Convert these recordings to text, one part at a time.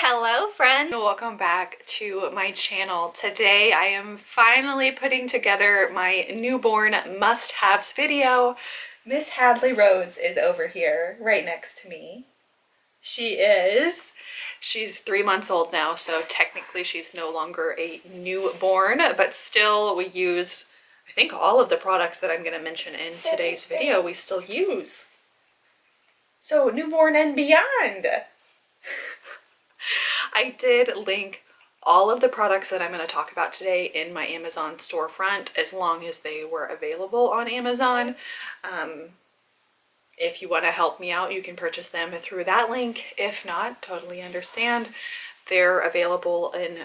Hello friend, welcome back to my channel. Today I am finally putting together my newborn must-haves video. Miss Hadley Rose is over here right next to me. She's 3 months old now, so technically she's no longer a newborn, but still we use, I think, all of the products that I'm going to mention in today's video we still use. So newborn and beyond. I did link all of the products that I'm going to talk about today in my Amazon storefront, as long as they were available on Amazon. If you want to help me out, you can purchase them through that link. If not, totally understand. They're available in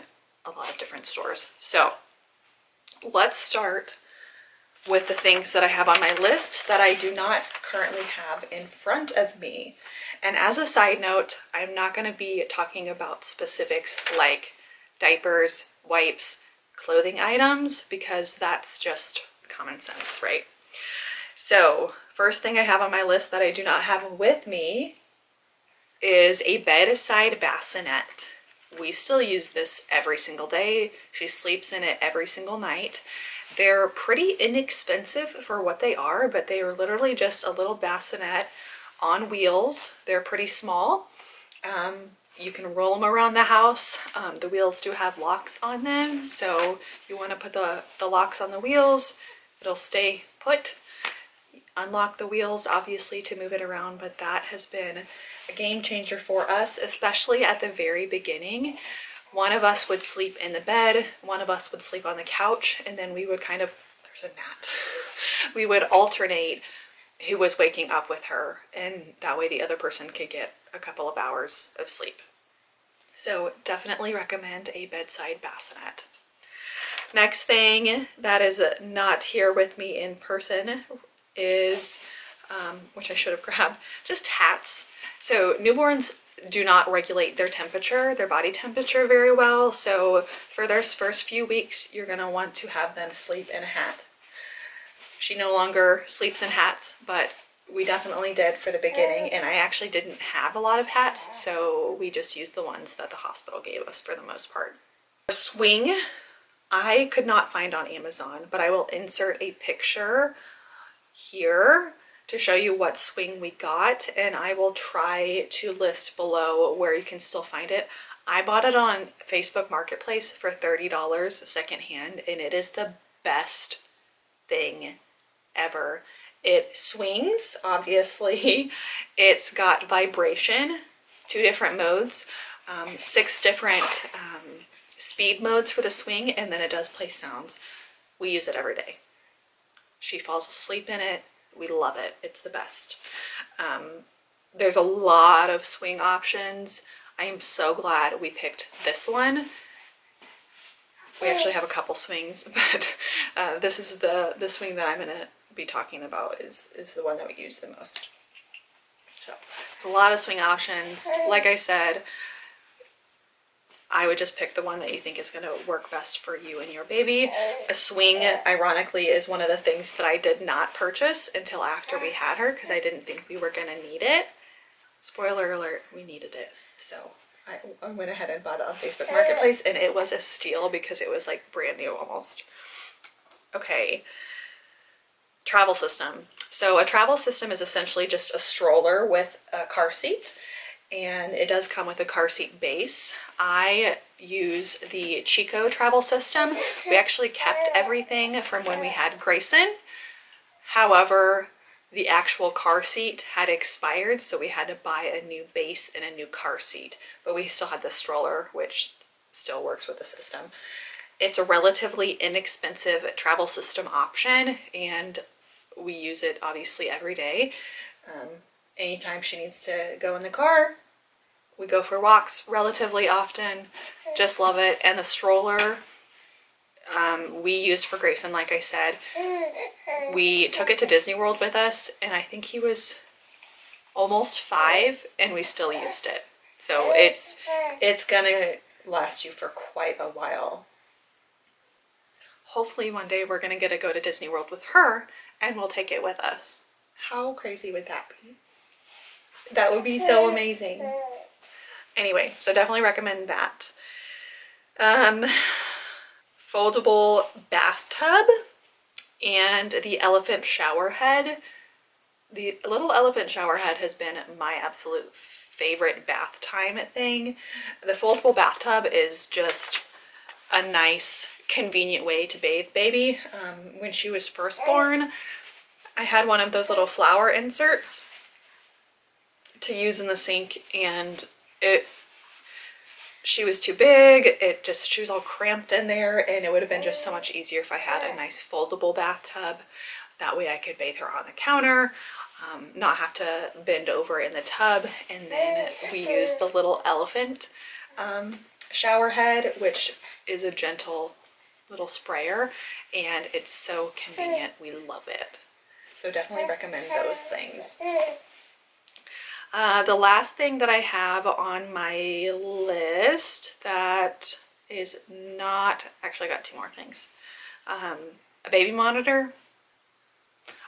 a lot of different stores. So let's start with the things that I have on my list that I do not currently have in front of me. And as a side note, I'm not going to be talking about specifics like diapers, wipes, clothing items, because that's just common sense, right? So first thing I have on my list that I do not have with me is a bedside bassinet. We still use this every single day. She sleeps in it every single night. They're pretty inexpensive for what they are, but they are literally just a little bassinet on wheels. They're pretty small. You can roll them around the house. The wheels do have locks on them, so you want to put the locks on the wheels. It'll stay put. Unlock the wheels, obviously, to move it around, but that has been a game changer for us, especially at the very beginning. One of us would sleep in the bed, one of us would sleep on the couch, and then we would kind of, there's a gnat, we would alternate who was waking up with her, and that way the other person could get a couple of hours of sleep. So definitely recommend a bedside bassinet. Next thing that is not here with me in person is, which I should have grabbed, just hats. So newborns do not regulate their temperature, their body temperature very well. So for their first few weeks, you're gonna want to have them sleep in a hat. She no longer sleeps in hats, but we definitely did for the beginning, and I actually didn't have a lot of hats, so we just used the ones that the hospital gave us for the most part. A swing, I could not find on Amazon, but I will insert a picture here to show you what swing we got, and I will try to list below where you can still find it. I bought it on Facebook Marketplace for $30 secondhand, and it is the best thing ever. It swings, obviously. It's got vibration, 2 different modes, 6 different speed modes for the swing, and then it does play sounds. We use it every day. She falls asleep in it. We love it. It's the best. There's a lot of swing options. I am so glad we picked this one. We actually have a couple swings, but this is the swing that I'm going to be talking about is the one that we use the most. So there's a lot of swing options. Like I said, I would just pick the one that you think is going to work best for you and your baby. A swing, ironically, is one of the things that I did not purchase until after we had her, because I didn't think we were going to need it. Spoiler alert, we needed it. So I went ahead and bought it on Facebook Marketplace, and it was a steal because it was like brand new almost. Okay, travel system. So a travel system is essentially just a stroller with a car seat, and it does come with a car seat base. I use the Chico travel system. We actually kept everything from when we had Grayson. However, the actual car seat had expired, so we had to buy a new base and a new car seat. But we still had the stroller, which still works with the system. It's a relatively inexpensive travel system option, and we use it obviously every day. Anytime she needs to go in the car, we go for walks relatively often. Just love it. And the stroller we used for Grayson, like I said. We took it to Disney World with us, and I think he was almost 5, and we still used it. So it's gonna last you for quite a while. Hopefully one day we're gonna get to go to Disney World with her, and we'll take it with us. How crazy would that be? That would be so amazing. Anyway, so definitely recommend that. Foldable bathtub and the elephant shower head. The little elephant shower head has been my absolute favorite bath time thing. The foldable bathtub is just a nice, convenient way to bathe baby. When she was first born, I had one of those little flower inserts to use in the sink, and she was too big. She was all cramped in there, and it would have been just so much easier if I had a nice foldable bathtub. That way I could bathe her on the counter, not have to bend over in the tub. And then we used the little elephant shower head, which is a gentle little sprayer, and it's so convenient. We love it. So definitely recommend those things. The last thing that I have on my list that is not, actually I got two more things. A baby monitor.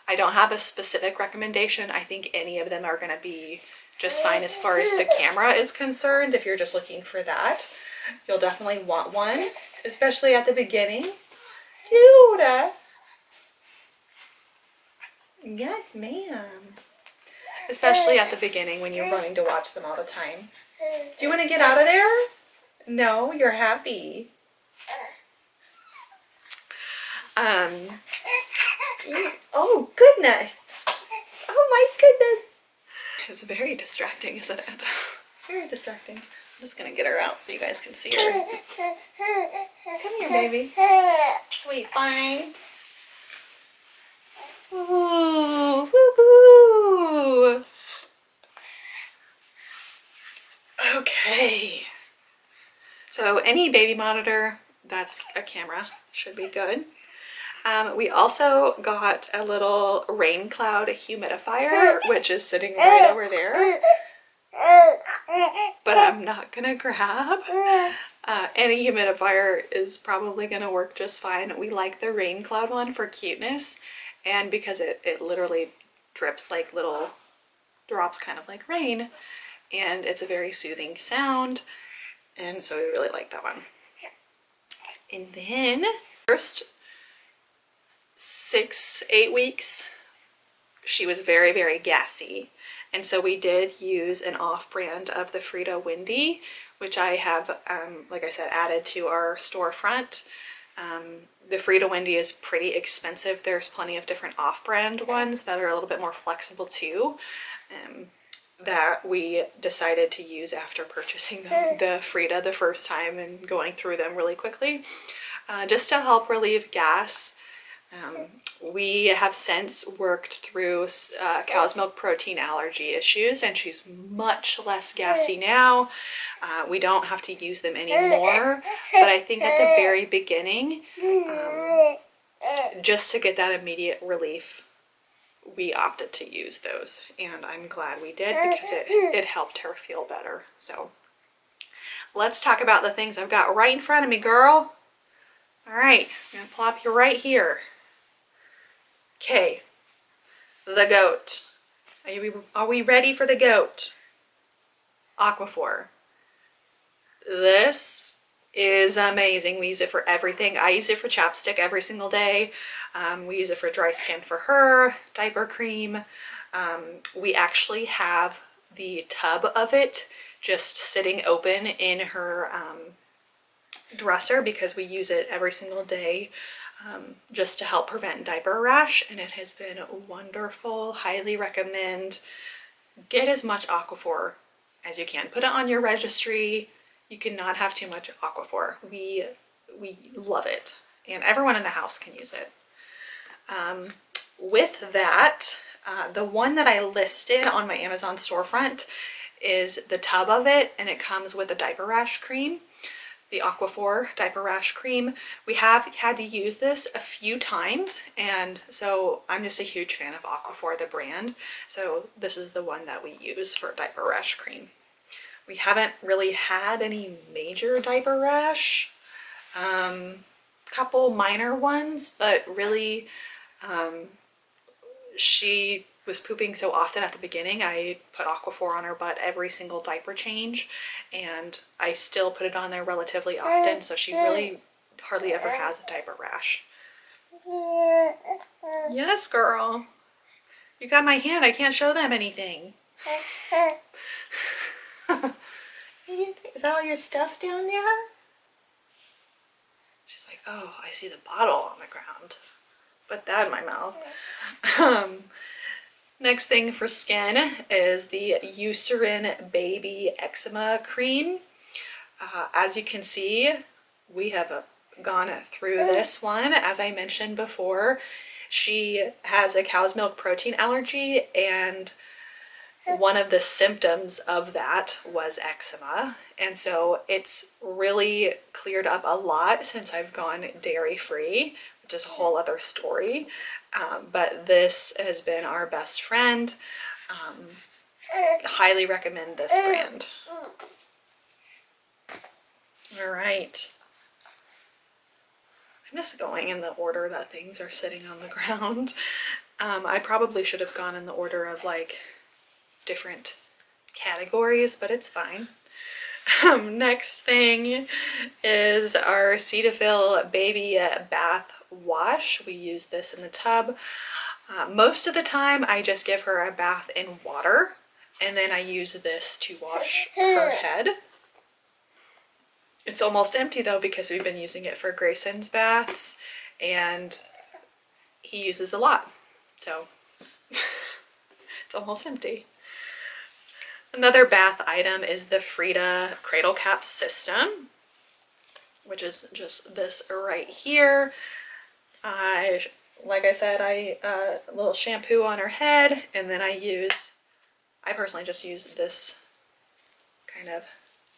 I don't have a specific recommendation. I think any of them are going to be just fine as far as the camera is concerned. If you're just looking for that, you'll definitely want one, especially at the beginning. Cute. Yes, ma'am. Especially at the beginning when you're wanting to watch them all the time. Do you want to get out of there? No, you're happy. Oh, goodness. Oh, my goodness. It's very distracting, isn't it? Very distracting. I'm just going to get her out so you guys can see her. Come here, baby. Sweet thing. Ooh, woo-hoo. Okay. So any baby monitor that's a camera should be good. We also got a little rain cloud humidifier, which is sitting right over there, but I'm not gonna grab. Any humidifier is probably gonna work just fine. We like the rain cloud one for cuteness, and because it literally drips like little drops, kind of like rain, and it's a very soothing sound, and so we really like that one. And then first 6-8 weeks she was very, very gassy, and so we did use an off-brand of the Frida Windy, which I have like I said, added to our storefront. The Frida Windy is pretty expensive. There's plenty of different off-brand ones that are a little bit more flexible too, that we decided to use after purchasing the Frida the first time and going through them really quickly, just to help relieve gas. We have since worked through cow's milk protein allergy issues, and she's much less gassy now. We don't have to use them anymore, but I think at the very beginning, just to get that immediate relief, we opted to use those, and I'm glad we did because it helped her feel better. So let's talk about the things I've got right in front of me, girl. All right, I'm gonna plop you right here. Okay, the goat. Are we ready for the goat? Aquaphor. This is amazing. We use it for everything. I use it for chapstick every single day. We use it for dry skin for her, diaper cream. We actually have the tub of it just sitting open in her dresser because we use it every single day, just to help prevent diaper rash, and it has been wonderful. Highly recommend. Get as much Aquaphor as you can. Put it on your registry. You cannot have too much Aquaphor. We love it, and everyone in the house can use it. With that, the one that I listed on my Amazon storefront is the tub of it, and it comes with a diaper rash cream, the Aquaphor diaper rash cream. We have had to use this a few times, and so I'm just a huge fan of Aquaphor, the brand. So this is the one that we use for diaper rash cream. We haven't really had any major diaper rash, couple minor ones, but really she was pooping so often at the beginning, I put Aquaphor on her butt every single diaper change, and I still put it on there relatively often, so she really hardly ever has a diaper rash. Yes, girl. You got my hand. I can't show them anything. Is that all your stuff down there? She's like, oh, I see the bottle on the ground. Put that in my mouth. Next thing for skin is the Eucerin Baby Eczema Cream. As you can see, we have gone through this one. As I mentioned before, she has a cow's milk protein allergy, and one of the symptoms of that was eczema. And so it's really cleared up a lot since I've gone dairy free, which is a whole other story. But this has been our best friend. Highly recommend this brand. All right. I'm just going in the order that things are sitting on the ground. I probably should have gone in the order of like different categories, but it's fine. Next thing is our Cetaphil Baby Bath Wash. We use this in the tub. Most of the time I just give her a bath in water, and then I use this to wash her head. It's almost empty though, because we've been using it for Grayson's baths, and he uses a lot, so it's almost empty. Another bath item is the Frida Cradle Cap System, which is just this right here. Like I said, a little shampoo on her head, and then I personally just use this kind of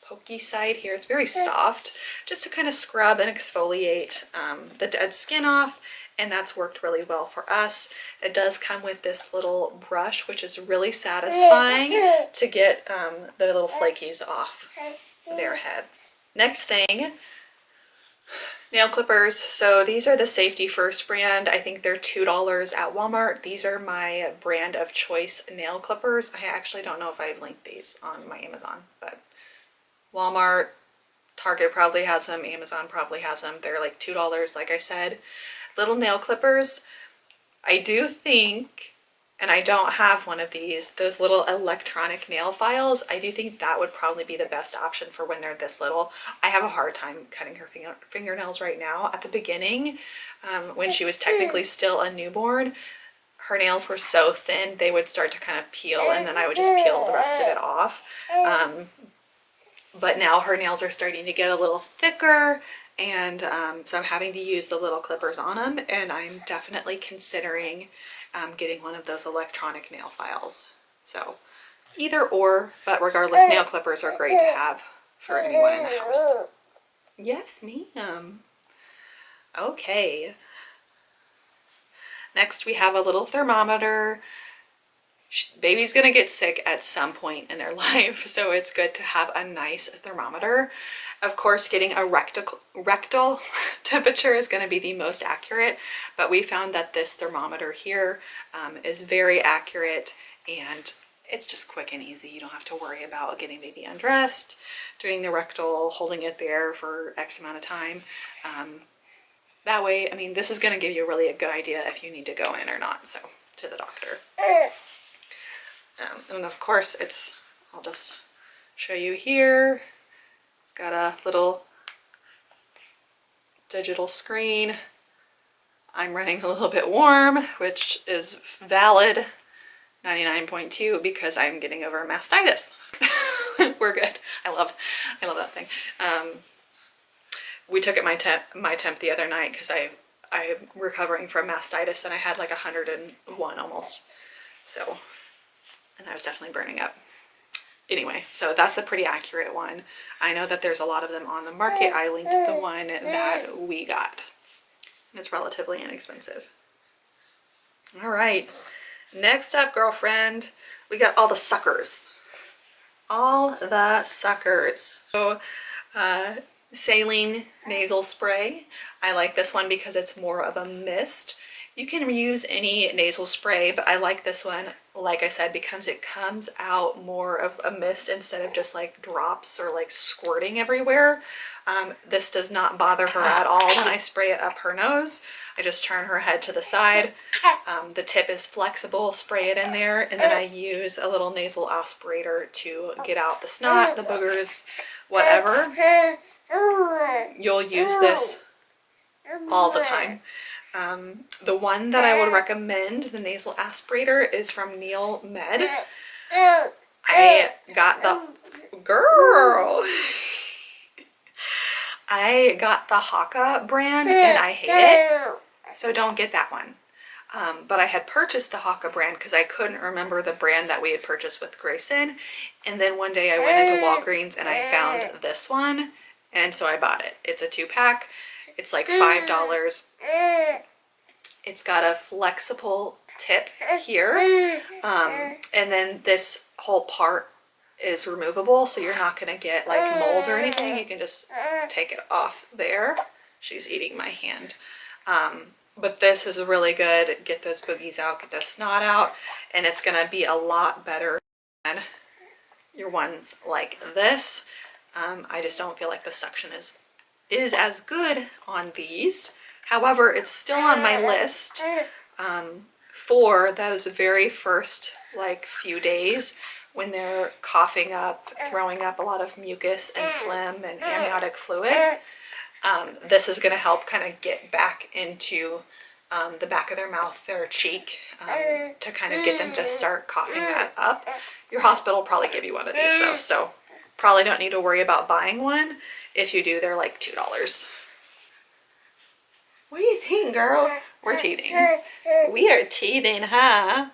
pokey side here. It's very soft, just to kind of scrub and exfoliate the dead skin off, and that's worked really well for us. It does come with this little brush, which is really satisfying to get the little flakies off their heads. Next thing, nail clippers. So these are the Safety First brand. I think they're $2 at Walmart. These are my brand of choice nail clippers. I actually don't know if I've linked these on my Amazon, but Walmart, Target probably has them, Amazon probably has them. They're like $2, like I said. Little nail clippers. I do think, and I don't have one of these, those little electronic nail files, I do think that would probably be the best option for when they're this little. I have a hard time cutting her fingernails right now. At the beginning, when she was technically still a newborn, her nails were so thin they would start to kind of peel, and then I would just peel the rest of it off. But now her nails are starting to get a little thicker, and so I'm having to use the little clippers on them, and I'm definitely considering getting one of those electronic nail files. So either or, but regardless, nail clippers are great to have for anyone in the house. Yes, ma'am. Okay. Next we have a little thermometer. Baby's gonna get sick at some point in their life, so it's good to have a nice thermometer. Of course, getting a rectal temperature is going to be the most accurate, but we found that this thermometer here is very accurate, and it's just quick and easy. You don't have to worry about getting baby undressed, doing the rectal, holding it there for X amount of time. That way, I mean, this is going to give you really a good idea if you need to go in or not, so to the doctor. And of course, I'll just show you here. It's got a little digital screen. I'm running a little bit warm, which is valid, 99.2, because I'm getting over mastitis. We're good. I love that thing. We took it my temp the other night because I'm recovering from mastitis, and I had like 101 almost. So, and I was definitely burning up. Anyway, so that's a pretty accurate one. I know that there's a lot of them on the market. I linked the one that we got. And it's relatively inexpensive. All right, next up, girlfriend, we got all the suckers. All the suckers. So, saline nasal spray. I like this one because it's more of a mist, You can use any nasal spray, but I like this one, like I said, because it comes out more of a mist instead of just like drops or like squirting everywhere. This does not bother her at all when I spray it up her nose. I just turn her head to the side. The tip is flexible, spray it in there, and then I use a little nasal aspirator to get out the snot, the boogers, whatever. You'll use this all the time. The one that I would recommend, the nasal aspirator, is from Neil Med. I got the girl. I got the Haka brand and I hate it, so don't get that one. But I had purchased the Haka brand because I couldn't remember the brand that we had purchased with Grayson, and then one day I went into Walgreens and I found this one, and so I bought it. It's a 2-pack. It's like $5. It's got a flexible tip here, and then this whole part is removable, so you're not going to get like mold or anything. You can just take it off there. She's eating my hand. But this is really good. Get those boogies out, get the snot out, and it's going to be a lot better than your ones like this. I just don't feel like the suction is as good on these. However, it's still on my list for those very first like few days when they're coughing up, throwing up a lot of mucus and phlegm and amniotic fluid. This is going to help kind of get back into the back of their mouth, their cheek, to kind of get them to start coughing that up. Your hospital will probably give you one of these though, so probably don't need to worry about buying one. If you do, they're like $2. What do you think, girl? We're teething. We are teething, huh?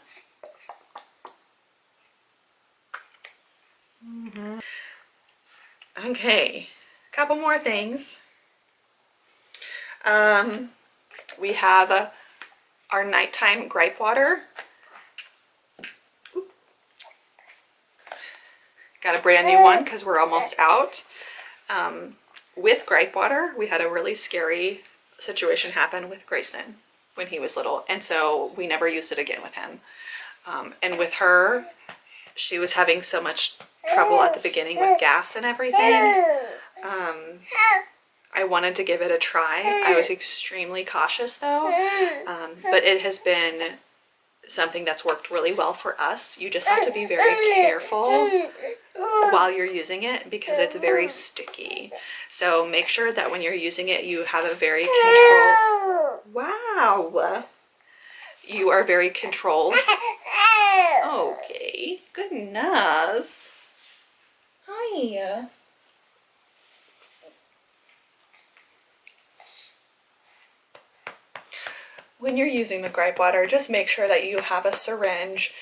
Okay, a couple more things. We have our nighttime gripe water. Got a brand new one because we're almost out. With gripe water, we had a really scary situation happen with Grayson when he was little, and so we never used it again with him. And with her, she was having so much trouble at the beginning with gas and everything. I wanted to give it a try. I was extremely cautious though, but it has been something that's worked really well for us. You just have to be very careful while you're using it because it's very sticky. So make sure that when you're using it, you have a very controlled... Wow! You are very controlled. Okay, goodness. Hi. When you're using the gripe water, just make sure that you have a syringe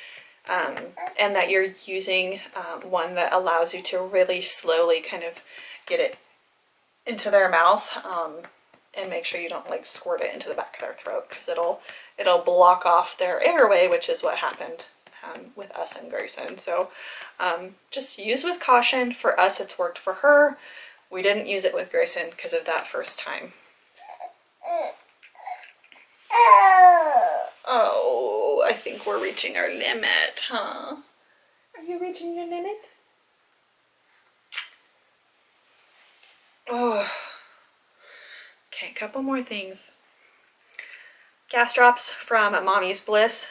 and that you're using one that allows you to really slowly kind of get it into their mouth, and make sure you don't like squirt it into the back of their throat because it'll block off their airway, which is what happened with us and Grayson. So just use with caution. For us, it's worked. For her, we didn't use it with Grayson because of that first time. Oh, I think we're reaching our limit, huh? Are you reaching your limit? Oh. Okay, a couple more things. Gas drops from Mommy's Bliss.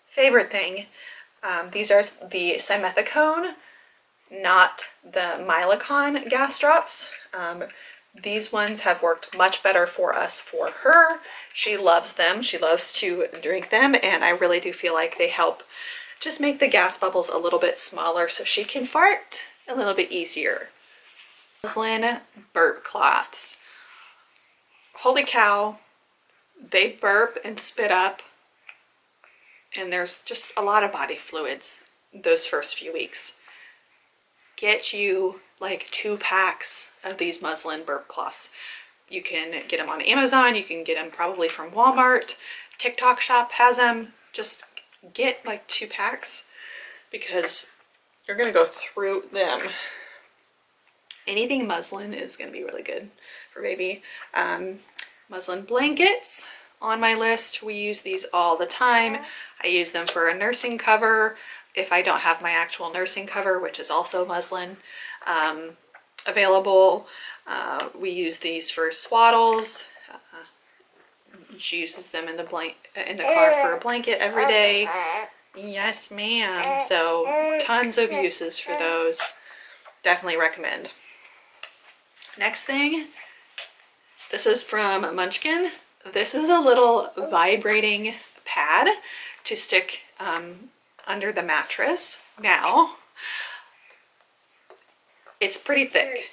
Favorite thing. These are the simethicone, not the Mylicon gas drops. These ones have worked much better for us for her. She loves them. She loves to drink them, and I really do feel like they help just make the gas bubbles a little bit smaller so she can fart a little bit easier. Muslin burp cloths. Holy cow, they burp and spit up, and there's just a lot of body fluids those first few weeks. Get you like 2 packs of these muslin burp cloths. You can get them on Amazon. You can get them probably from Walmart. TikTok shop has them. Just get like 2 packs because you're gonna go through them. Anything muslin is gonna be really good for baby. Muslin blankets on my list. We use these all the time. I use them for a nursing cover if I don't have my actual nursing cover, which is also muslin, available. We use these for swaddles. She uses them in the car for a blanket every day. Yes, ma'am. So tons of uses for those. Definitely recommend. Next thing, this is from Munchkin. This is a little vibrating pad to stick under the mattress. Now, it's pretty thick.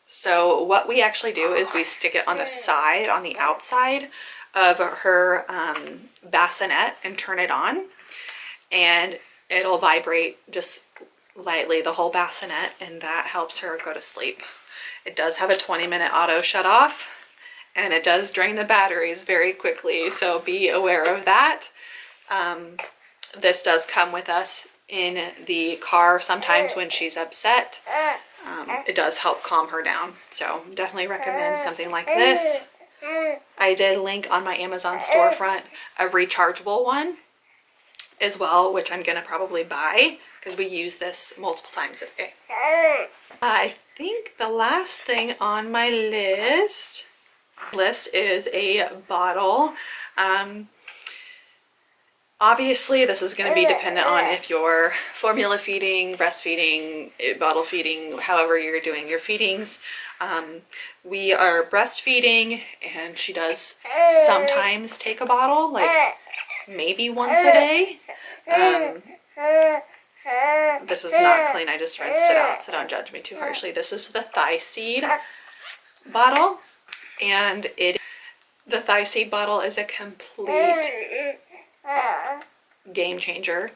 So what we actually do is we stick it on the side, on the outside of her bassinet and turn it on. And it'll vibrate just lightly the whole bassinet, and that helps her go to sleep. It does have a 20-minute auto shut off, and it does drain the batteries very quickly, so be aware of that. This does come with us in the car sometimes when she's upset. It does help calm her down, so definitely recommend something like this. I did link on my Amazon storefront a rechargeable one as well, which I'm gonna probably buy because we use this multiple times a day. I think the last thing on my list is a bottle. Obviously this is going to be dependent on if you're formula feeding, breastfeeding, bottle feeding, however you're doing your feedings. We are breastfeeding, and she does sometimes take a bottle, like maybe once a day. This is not clean. I just rinsed it out, so don't judge me too harshly. This is the thigh seed bottle, and the thigh seed bottle is a complete game changer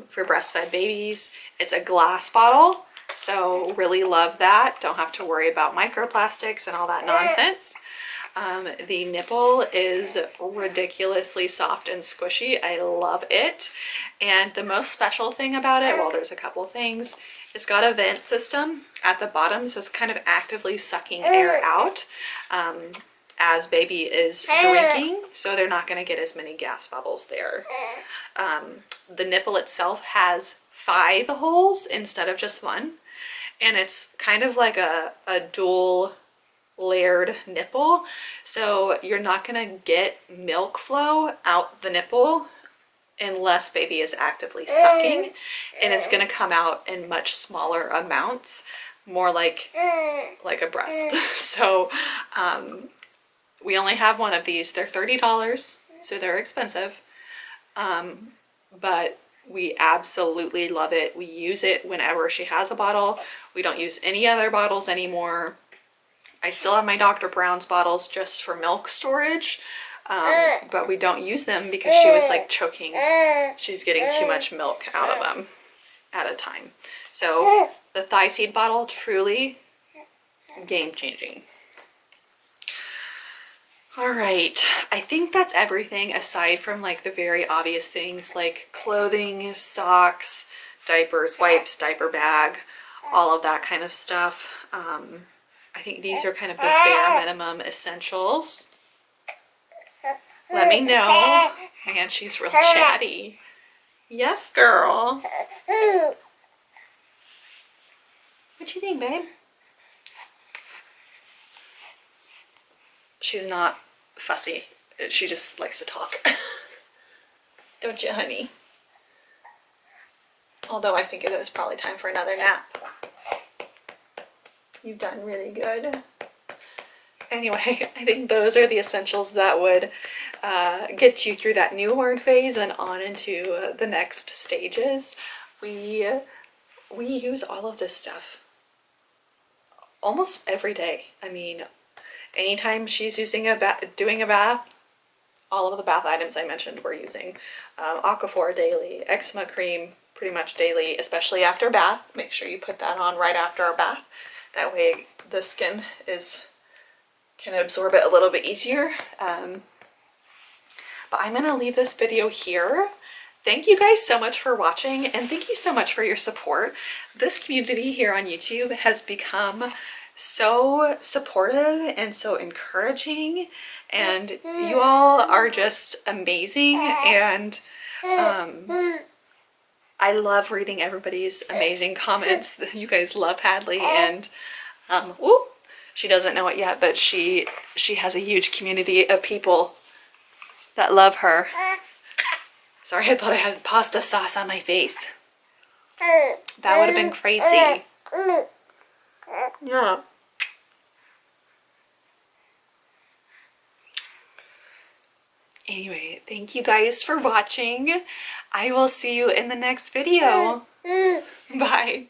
for breastfed babies. It's a glass bottle, so really love that. Don't have to worry about microplastics and all that nonsense. The nipple is ridiculously soft and squishy. I love it. And the most special thing about it, well, there's a couple things. It's got a vent system at the bottom, so it's kind of actively sucking air out as baby is drinking, so they're not going to get as many gas bubbles there. The nipple itself has 5 holes instead of just 1, and it's kind of like a dual layered nipple, so you're not going to get milk flow out the nipple unless baby is actively sucking, and it's going to come out in much smaller amounts, more like a breast. So we only have one of these. They're $30, so they're expensive, but we absolutely love it. We use it whenever she has a bottle. We don't use any other bottles anymore. I still have my Dr. Brown's bottles just for milk storage, but we don't use them because she was like choking. She's getting too much milk out of them at a time. So the thigh seed bottle, truly game changing. All right, I think that's everything aside from like the very obvious things like clothing, socks, diapers, wipes, diaper bag, all of that kind of stuff. I think these are kind of the bare minimum essentials. Let me know. Man, she's real chatty. Yes, girl. What you think, babe? She's not fussy. She just likes to talk. Don't you, honey? Although I think it is probably time for another nap. You've done really good. Anyway, I think those are the essentials that would get you through that newborn phase and on into the next stages. We use all of this stuff almost every day. I mean, anytime she's using doing a bath, all of the bath items I mentioned we're using. Aquaphor daily, eczema cream pretty much daily, especially after bath. Make sure you put that on right after our bath. That way the skin can absorb it a little bit easier. But I'm gonna leave this video here. Thank you guys so much for watching, and thank you so much for your support. This community here on YouTube has become so supportive and so encouraging, and you all are just amazing, and I love reading everybody's amazing comments. You guys love Hadley, and ooh, she doesn't know it yet, but she has a huge community of people that love her. Sorry, I thought I had pasta sauce on my face. That would have been crazy. Yeah. Anyway, thank you guys for watching. I will see you in the next video. Bye.